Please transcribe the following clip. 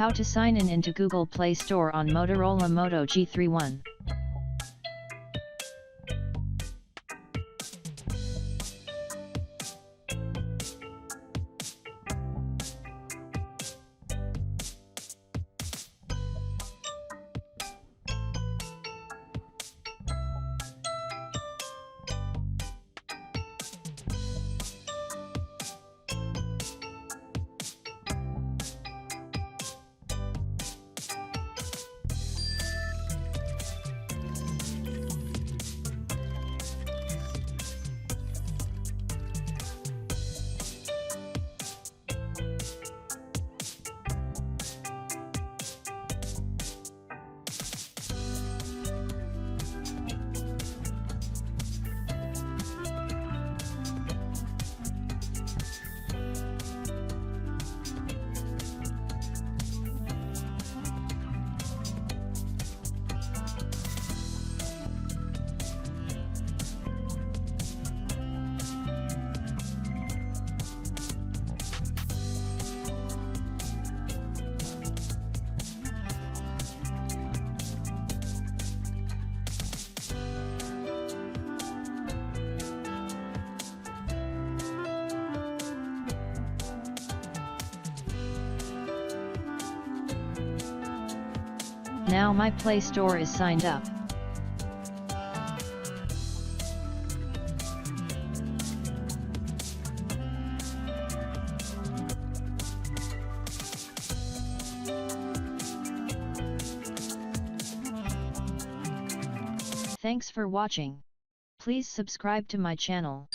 How to sign in into Google Play Store on Motorola Moto G31. Now my Play Store is signed up. Thanks for watching. Please subscribe to my channel.